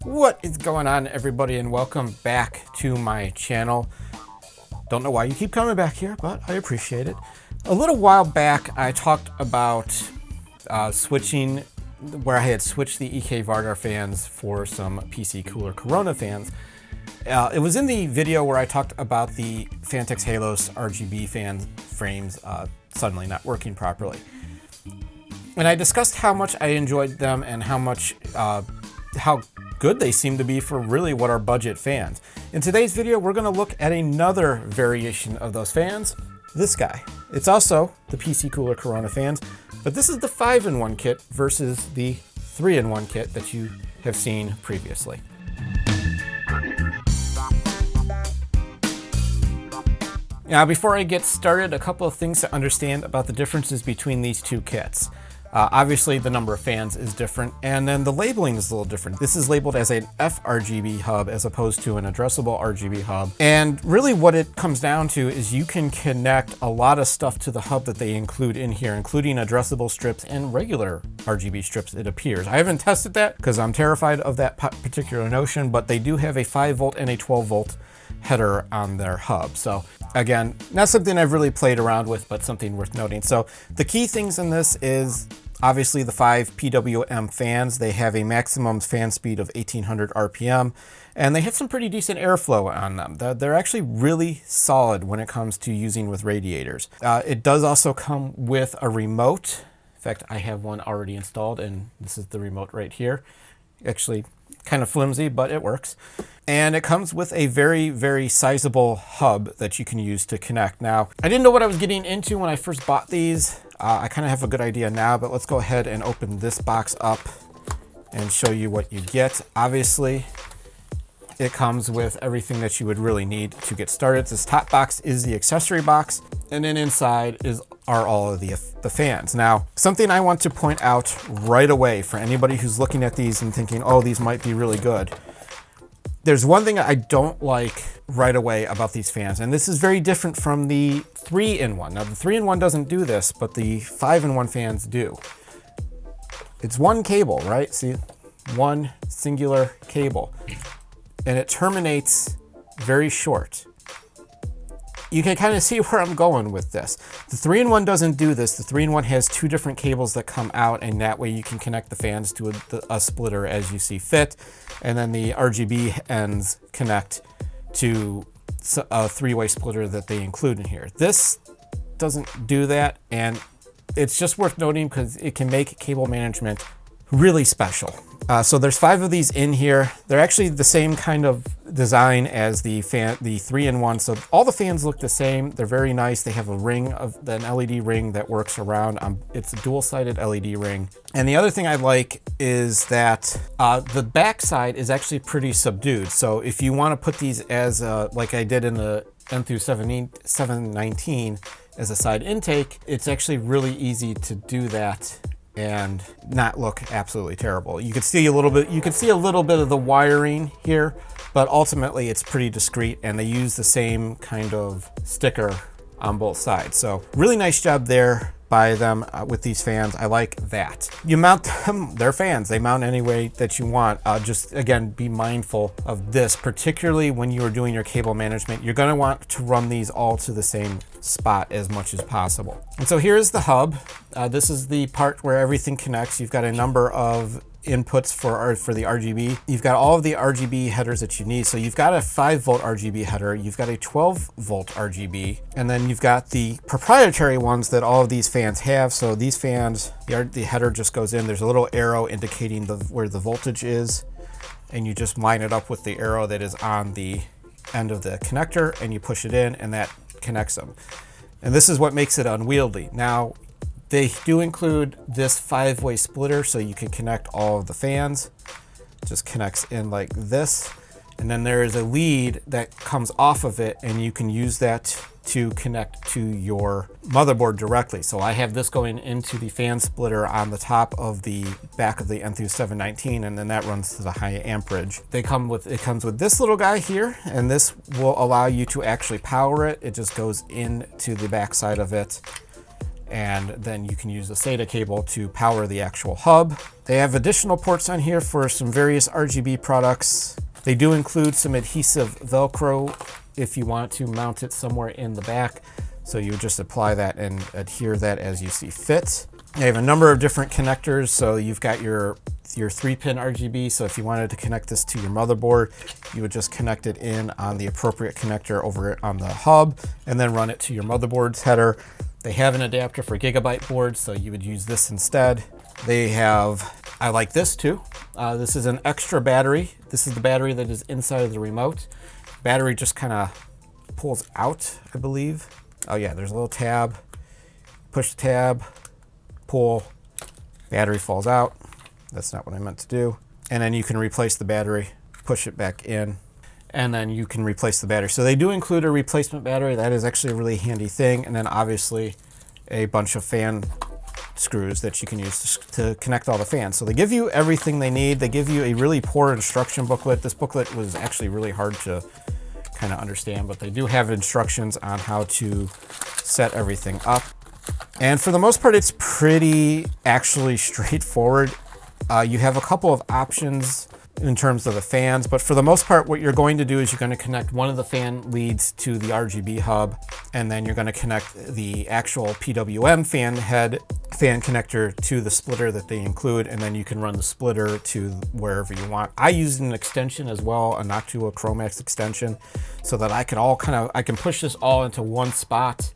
What is going on, everybody, and welcome back to my channel. Don't know why you keep coming back here, but I appreciate it. A little while back, I talked about switching, where I had switched the EK Vardar fans for some PcCooler Corona fans. It was in the video where I talked about the Phanteks Halos RGB fan frames suddenly not working properly. And I discussed how much I enjoyed them and how good they seem to be for really what are budget fans. In today's video, we're going to look at another variation of those fans, this guy. It's also the PcCooler Corona fans, but this is the 5-in-1 kit versus the 3-in-1 kit that you have seen previously. Now, before I get started, a couple of things to understand about the differences between these two kits. Obviously, the number of fans is different, and then the labeling is a little different. This is labeled as an FRGB hub as opposed to an addressable RGB hub. And really what it comes down to is you can connect a lot of stuff to the hub that they include in here, including addressable strips and regular RGB strips, it appears. I haven't tested that because I'm terrified of that particular notion, but they do have a 5-volt and a 12-volt header on their hub. So again, not something I've really played around with, but something worth noting. So the key things in this is obviously the 5 PWM fans. They have a maximum fan speed of 1800 RPM, and they have some pretty decent airflow on them. They're actually really solid when it comes to using with radiators. It does also come with a remote. In fact, I have one already installed, and this is the remote right here. Actually, kind of flimsy, but it works. And it comes with a very, very sizable hub that you can use to connect. Now, I didn't know what I was getting into when I first bought these. I kind of have a good idea now, but let's go ahead and open this box up and show you what you get. Obviously, it comes with everything that you would really need to get started. This top box is the accessory box, and then inside are all of the fans. Now, something I want to point out right away for anybody who's looking at these and thinking, oh, these might be really good. There's one thing I don't like right away about these fans, and this is very different from the 3-in-1. Now, the 3-in-1 doesn't do this, but the 5-in-1 fans do. It's one cable, right? See, one singular cable, and it terminates very short. You can kind of see where I'm going with this. The 3-in-1 doesn't do this. The 3-in-1 has 2 different cables that come out, and that way you can connect the fans to a splitter as you see fit. And then the RGB ends connect to a 3-way splitter that they include in here. This doesn't do that, and it's just worth noting because it can make cable management really special. So there's 5 of these in here. They're actually the same kind of design as the 3-in-1. So all the fans look the same. They're very nice. They have a ring an LED ring that works around. It's a dual-sided LED ring. And the other thing I like is that the back side is actually pretty subdued. So if you want to put these as like I did in the Enthoo 719 as a side intake, it's actually really easy to do that and not look absolutely terrible. You can see a little bit of the wiring here, but ultimately it's pretty discreet, and they use the same kind of sticker on both sides. So really nice job there by them with these fans. I like that. You mount them, they're fans. They mount any way that you want. Just again, be mindful of this, particularly when you are doing your cable management. You're gonna want to run these all to the same spot as much as possible. And so here's the hub. This is the part where everything connects. You've got a number of inputs for the RGB. You've got all of the RGB headers that you need. So you've got a 5-volt RGB header, you've got a 12-volt RGB, and then you've got the proprietary ones that all of these fans have. So these fans, the header just goes in. There's a little arrow indicating where the voltage is, and you just line it up with the arrow that is on the end of the connector, and you push it in, and that connects them. And this is what makes it unwieldy. Now, they do include this 5-way splitter, so you can connect all of the fans. It just connects in like this. And then there is a lead that comes off of it, and you can use that to connect to your motherboard directly. So I have this going into the fan splitter on the top of the back of the Enthoo 719, and then that runs to the high amperage. It comes with this little guy here, and this will allow you to actually power it. It just goes into the back side of it. and then you can use the SATA cable to power the actual hub. They have additional ports on here for some various RGB products. They do include some adhesive Velcro if you want to mount it somewhere in the back. So you just apply that and adhere that as you see fit. They have a number of different connectors. So you've got your 3-pin RGB. So if you wanted to connect this to your motherboard, you would just connect it in on the appropriate connector over on the hub and then run it to your motherboard's header. They have an adapter for gigabyte boards, so you would use this instead. They have, I like this too. This is an extra battery. This is the battery that is inside of the remote. Battery just kind of pulls out, I believe. Oh yeah, there's a little tab. Push the tab, pull, battery falls out. That's not what I meant to do. And then you can replace the battery, push it back in, and then you can replace the battery. So they do include a replacement battery. That is actually a really handy thing. And then obviously a bunch of fan screws that you can use to connect all the fans. So they give you everything they need. They give you a really poor instruction booklet. This booklet was actually really hard to kind of understand, but they do have instructions on how to set everything up. And for the most part, it's pretty actually straightforward. You have a couple of options in terms of the fans, but for the most part, what you're going to do is you're going to connect one of the fan leads to the RGB hub, and then you're going to connect the actual PWM fan connector to the splitter that they include, and then you can run the splitter to wherever you want. I used an extension as well, a Noctua Chromax extension, so that I can push this all into one spot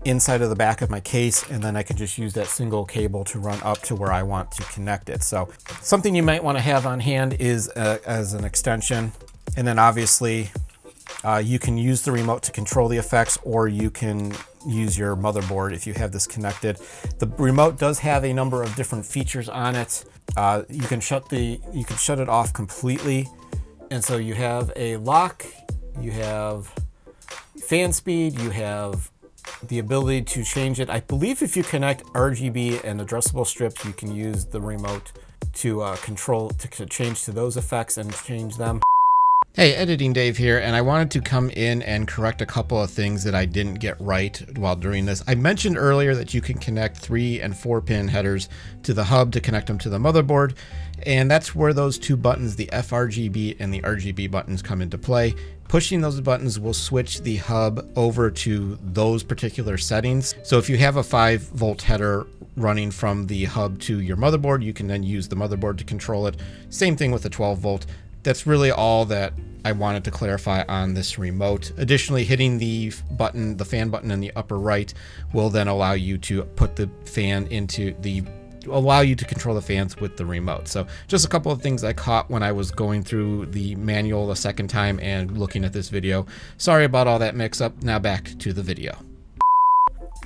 inside of the back of my case, and then I can just use that single cable to run up to where I want to connect it. So something you might want to have on hand is as an extension. And then obviously you can use the remote to control the effects, or you can use your motherboard if you have this connected. The remote does have a number of different features on it. You can shut it off completely. And so you have a lock, you have fan speed, you have the ability to change it. I believe if you connect RGB and addressable strips, you can use the remote to change to those effects and change them. Hey, Editing Dave here, and I wanted to come in and correct a couple of things that I didn't get right while doing this. I mentioned earlier that you can connect 3 and 4 pin headers to the hub to connect them to the motherboard, and that's where those two buttons, the FRGB and the RGB buttons, come into play. Pushing those buttons will switch the hub over to those particular settings. So if you have a 5-volt header running from the hub to your motherboard, you can then use the motherboard to control it. Same thing with the 12-volt. That's really all that I wanted to clarify on this remote. Additionally, hitting the button, the fan button in the upper right, will then allow you to put the fan allow you to control the fans with the remote. So just a couple of things I caught when I was going through the manual a second time and looking at this video. Sorry about all that mix up. Now back to the video.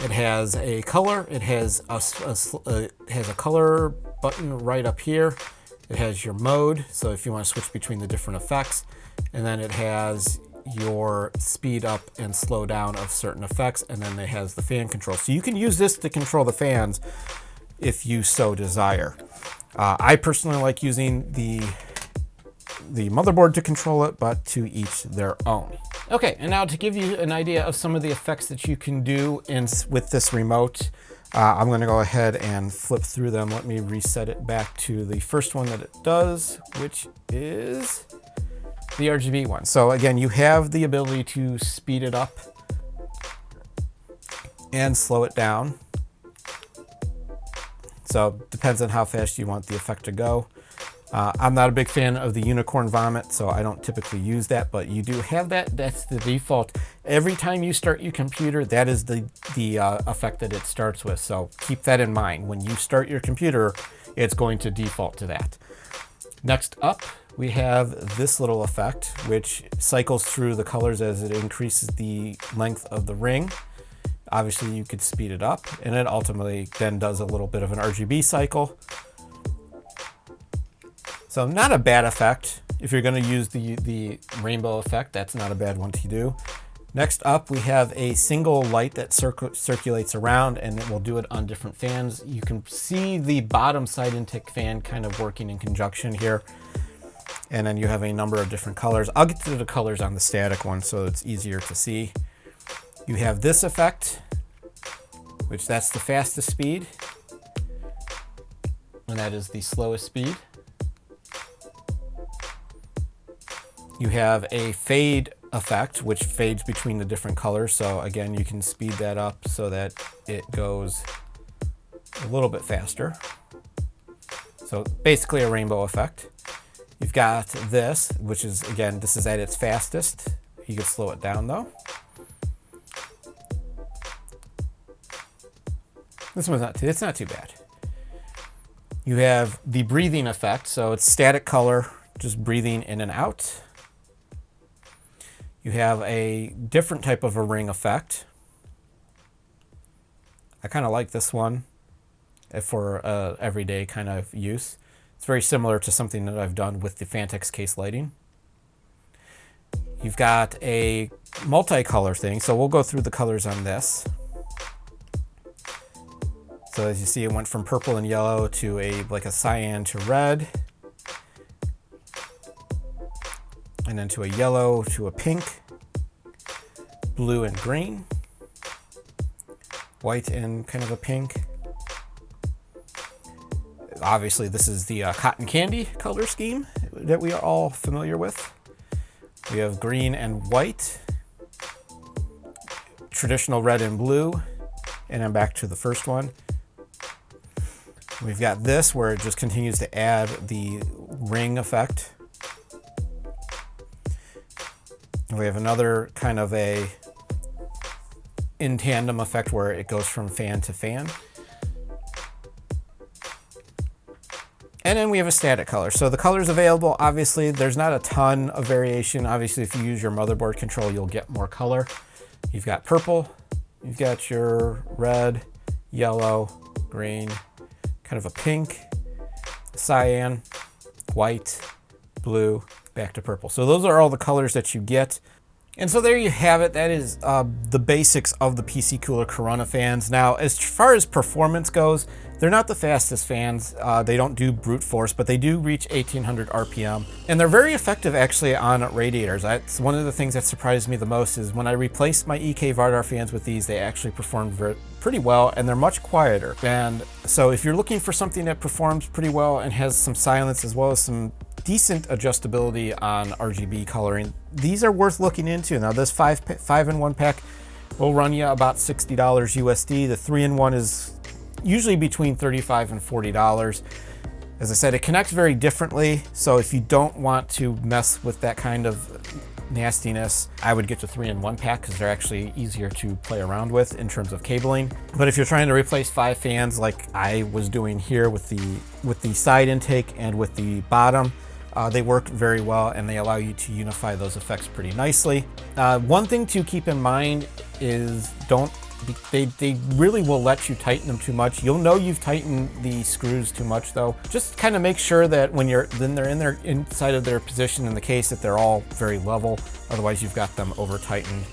It has a color. It has a color button right up here. It has your mode, so if you want to switch between the different effects, and then it has your speed up and slow down of certain effects, and then it has the fan control. So you can use this to control the fans if you so desire. I personally like using the motherboard to control it, but to each their own. Okay, and now to give you an idea of some of the effects that you can do with this remote, I'm going to go ahead and flip through them. Let me reset it back to the first one that it does, which is the RGB one. So again, you have the ability to speed it up and slow it down. So depends on how fast you want the effect to go. I'm not a big fan of the unicorn vomit, so I don't typically use that, but you do have that. That's the default. Every time you start your computer, that is the effect that it starts with. So keep that in mind. When you start your computer, it's going to default to that. Next up, we have this little effect, which cycles through the colors as it increases the length of the ring. Obviously, you could speed it up, and it ultimately then does a little bit of an RGB cycle. So not a bad effect. If you're going to use the rainbow effect, that's not a bad one to do. Next up, we have a single light that circulates around, and it will do it on different fans. You can see the bottom side intake fan kind of working in conjunction here. And then you have a number of different colors. I'll get to the colors on the static one so it's easier to see. You have this effect, which that's the fastest speed, and that is the slowest speed. You have a fade effect, which fades between the different colors. So again, you can speed that up so that it goes a little bit faster. So basically a rainbow effect. You've got this, which is, again, this is at its fastest. You can slow it down though. This one's it's not too bad. You have the breathing effect. So it's static color, just breathing in and out. You have a different type of a ring effect. I kind of like this one for everyday kind of use. It's very similar to something that I've done with the Phanteks case lighting. You've got a multicolor thing, so we'll go through the colors on this. So as you see, it went from purple and yellow to like a cyan to red, and then to a yellow to a pink, blue and green, white and kind of a pink. Obviously, this is the cotton candy color scheme that we are all familiar with. We have green and white, traditional red and blue, and then back to the first one. We've got this where it just continues to add the ring effect. We have another kind of a in tandem effect where it goes from fan to fan. And then we have a static color. So the colors available, obviously, there's not a ton of variation. Obviously, if you use your motherboard control, you'll get more color. You've got purple, you've got your red, yellow, green, kind of a pink, cyan, white, blue, back to purple. So those are all the colors that you get. And so there you have it. That is the basics of the PcCooler Corona fans. Now, as far as performance goes, they're not the fastest fans. They don't do brute force, but they do reach 1800 RPM. And they're very effective actually on radiators. That's one of the things that surprised me the most is when I replaced my EK Vardar fans with these, they actually performed pretty well, and they're much quieter. And so if you're looking for something that performs pretty well and has some silence as well as some decent adjustability on RGB coloring, these are worth looking into. Now this 5-in-1 pack will run you about $60 USD. The 3-in-1 is usually between $35 and $40. As I said, it connects very differently. So if you don't want to mess with that kind of nastiness, I would get the 3-in-1 pack because they're actually easier to play around with in terms of cabling. But if you're trying to replace 5 fans like I was doing here with the side intake and with the bottom, they work very well and they allow you to unify those effects pretty nicely. One thing to keep in mind is they really will let you tighten them too much. You'll know you've tightened the screws too much though. Just kind of make sure that when they're inside of their position in the case that they're all very level. Otherwise you've got them over tightened.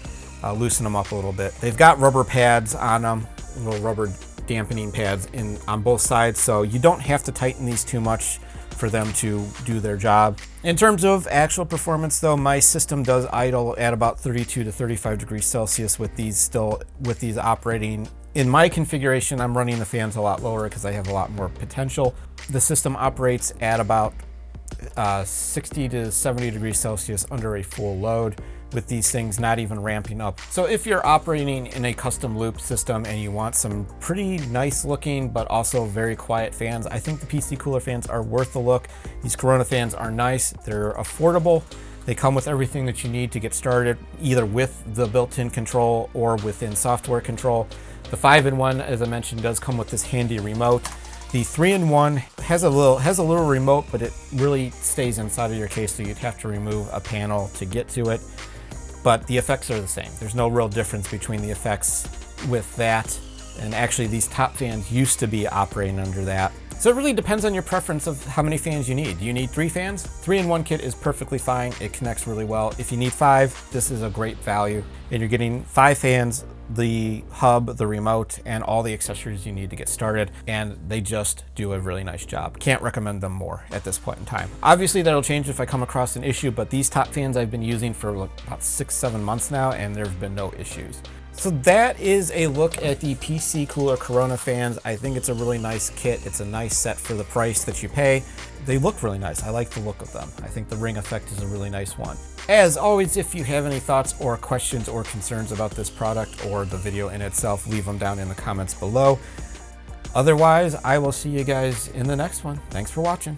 Loosen them up a little bit. They've got rubber pads on them, little rubber dampening pads on both sides, so you don't have to tighten these too much for them to do their job. In terms of actual performance though, my system does idle at about 32 to 35 degrees Celsius with these operating. In my configuration, I'm running the fans a lot lower because I have a lot more potential. The system operates at about 60 to 70 degrees Celsius under a full load, with these things not even ramping up. So if you're operating in a custom loop system and you want some pretty nice looking but also very quiet fans, I think the PcCooler fans are worth the look. These Corona fans are nice, they're affordable, they come with everything that you need to get started, either with the built-in control or within software control. The 5-in-1, as I mentioned, does come with this handy remote. The 3-in-1 has a little remote, but it really stays inside of your case, so you'd have to remove a panel to get to it. But the effects are the same. There's no real difference between the effects with that. And actually these top fans used to be operating under that. So it really depends on your preference of how many fans you need. Do you need 3 fans? 3-in-1 kit is perfectly fine. It connects really well. If you need 5, this is a great value. And you're getting 5 fans, the hub, the remote, and all the accessories you need to get started. And they just do a really nice job. Can't recommend them more at this point in time. Obviously that'll change if I come across an issue, but these top fans I've been using for about 6-7 months now, and there've been no issues. So that is a look at the PcCooler Corona fans. I think it's a really nice kit. It's a nice set for the price that you pay. They look really nice. I like the look of them. I think the ring effect is a really nice one. As always, if you have any thoughts or questions or concerns about this product or the video in itself, leave them down in the comments below. Otherwise, I will see you guys in the next one. Thanks for watching.